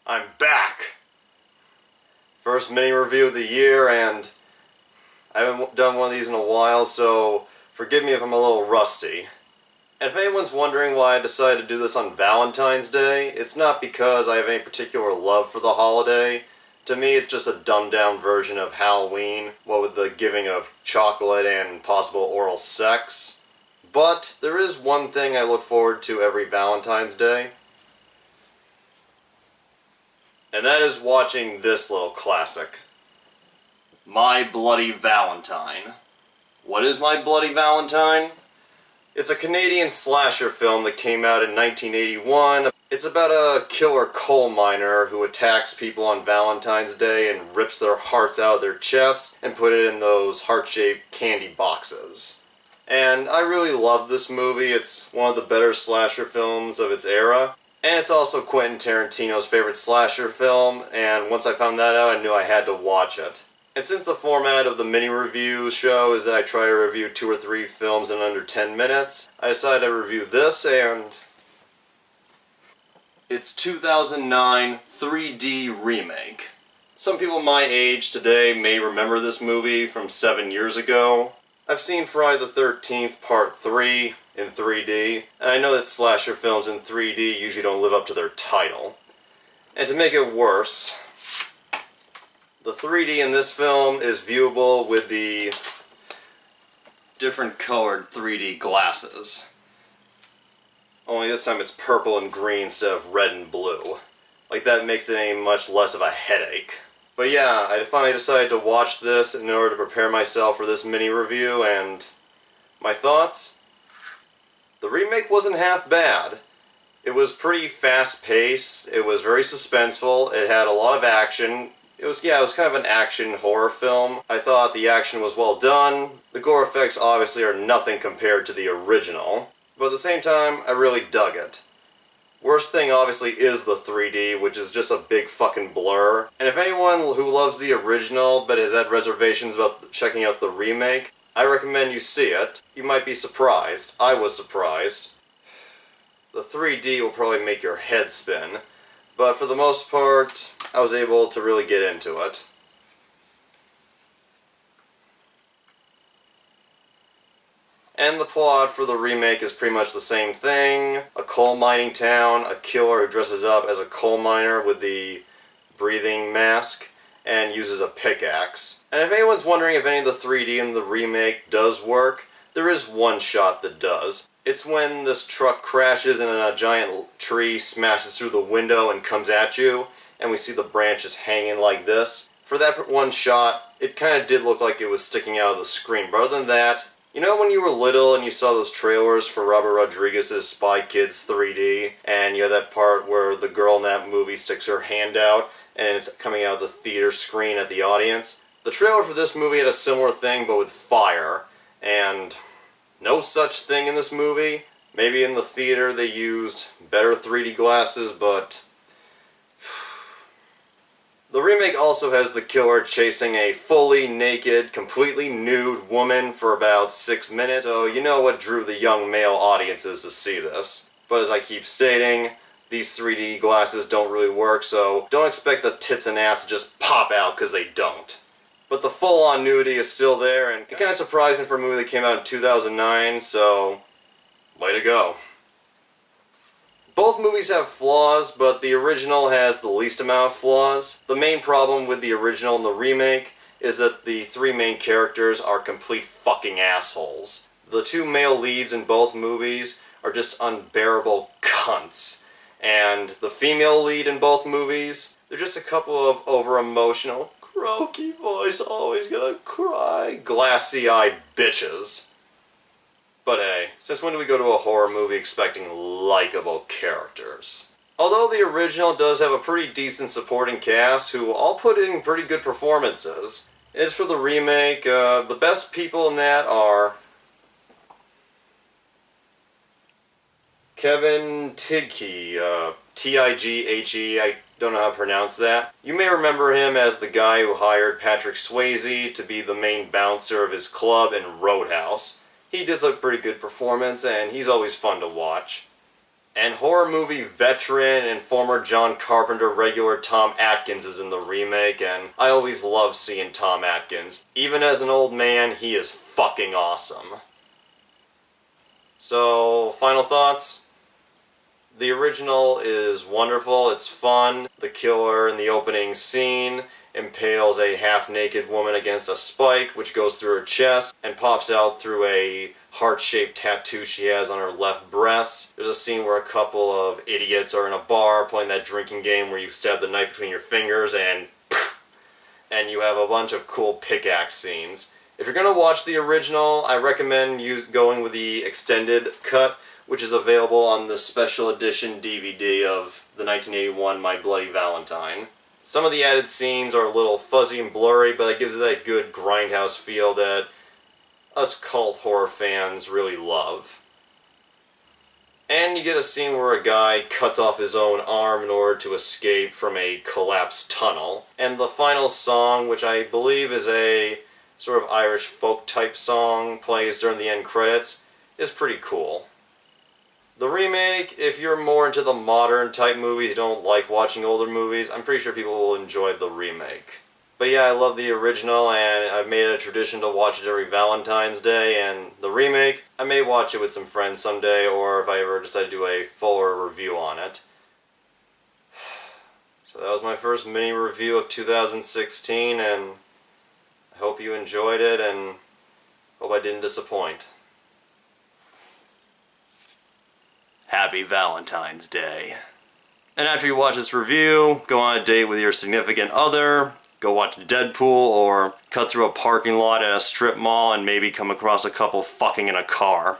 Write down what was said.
I'm back! First mini review of the year, and I haven't done one of these in a while, so forgive me if I'm a little rusty. And if anyone's wondering why I decided to do this on Valentine's Day, it's not because I have any particular love for the holiday. To me, it's just a dumbed-down version of Halloween, what with the giving of chocolate and possible oral sex. But there is one thing I look forward to every Valentine's Day. And that is watching this little classic. My Bloody Valentine. What is My Bloody Valentine? It's a Canadian slasher film that came out in 1981. It's about a killer coal miner who attacks people on Valentine's Day and rips their hearts out of their chests and put it in those heart-shaped candy boxes. And I really love this movie. It's one of the better slasher films of its era. And it's also Quentin Tarantino's favorite slasher film, and once I found that out, I knew I had to watch it. And since the format of the mini-review show is that I try to review 2 or 3 films in under 10 minutes, I decided to review this, and it's 2009 3D remake. Some people my age today may remember this movie from 7 years ago. I've seen Friday the 13th Part 3 in 3D, and I know that slasher films in 3D usually don't live up to their title. And to make it worse, the 3D in this film is viewable with the different colored 3D glasses. Only this time it's purple and green instead of red and blue. Like, that makes it any much less of a headache. But yeah, I finally decided to watch this in order to prepare myself for this mini review, and my thoughts? The remake wasn't half bad. It was pretty fast-paced, it was very suspenseful, it had a lot of action. It was kind of an action horror film. I thought the action was well done. The gore effects obviously are nothing compared to the original, but at the same time, I really dug it. Worst thing obviously is the 3D, which is just a big fucking blur. And if anyone who loves the original but has had reservations about checking out the remake, I recommend you see it. You might be surprised. I was surprised. The 3D will probably make your head spin, but for the most part, I was able to really get into it. And the plot for the remake is pretty much the same thing. A coal mining town, a killer who dresses up as a coal miner with the breathing mask and uses a pickaxe. And if anyone's wondering if any of the 3D in the remake does work, there is one shot that does. It's when this truck crashes and a giant tree smashes through the window and comes at you, and we see the branches hanging like this. For that one shot, it kind of did look like it was sticking out of the screen, but other than that, you know when you were little and you saw those trailers for Robert Rodriguez's Spy Kids 3D, and you had that part where the girl in that movie sticks her hand out and it's coming out of the theater screen at the audience? The trailer for this movie had a similar thing, but with fire, and no such thing in this movie. Maybe in the theater they used better 3D glasses, but the remake also has the killer chasing a fully naked, completely nude woman for about 6 minutes, so you know what drew the young male audiences to see this. But as I keep stating, these 3D glasses don't really work, so don't expect the tits and ass to just pop out, because they don't. But the full-on nudity is still there, and kind of surprising for a movie that came out in 2009, so way to go. Both movies have flaws, but the original has the least amount of flaws. The main problem with the original and the remake is that the 3 main characters are complete fucking assholes. The 2 male leads in both movies are just unbearable cunts. And the female lead in both movies, they're just a couple of over-emotional, croaky voice, always gonna cry, glassy-eyed bitches. But hey, since when do we go to a horror movie expecting likable characters? Although the original does have a pretty decent supporting cast who all put in pretty good performances, as for the remake, the best people in that are Kevin Tighe, T-I-G-H-E, I don't know how to pronounce that. You may remember him as the guy who hired Patrick Swayze to be the main bouncer of his club in Roadhouse. He does a pretty good performance, and he's always fun to watch. And horror movie veteran and former John Carpenter regular Tom Atkins is in the remake, and I always love seeing Tom Atkins. Even as an old man, he is fucking awesome. So, final thoughts? The original is wonderful, it's fun. The killer in the opening scene impales a half-naked woman against a spike, which goes through her chest and pops out through a heart-shaped tattoo she has on her left breast. There's a scene where a couple of idiots are in a bar playing that drinking game where you stab the knife between your fingers and you have a bunch of cool pickaxe scenes. If you're gonna watch the original, I recommend you going with the extended cut, which is available on the special edition DVD of the 1981 My Bloody Valentine. Some of the added scenes are a little fuzzy and blurry, but it gives it that good grindhouse feel that us cult horror fans really love. And you get a scene where a guy cuts off his own arm in order to escape from a collapsed tunnel. And the final song, which I believe is a sort of Irish folk type song, plays during the end credits, is pretty cool. The remake, if you're more into the modern type movies, you don't like watching older movies, I'm pretty sure people will enjoy the remake. But yeah, I love the original, and I've made it a tradition to watch it every Valentine's Day, and the remake, I may watch it with some friends someday, or if I ever decide to do a fuller review on it. So that was my first mini review of 2016, and I hope you enjoyed it, and hope I didn't disappoint. Happy Valentine's Day. And after you watch this review, go on a date with your significant other, go watch Deadpool, or cut through a parking lot at a strip mall and maybe come across a couple fucking in a car.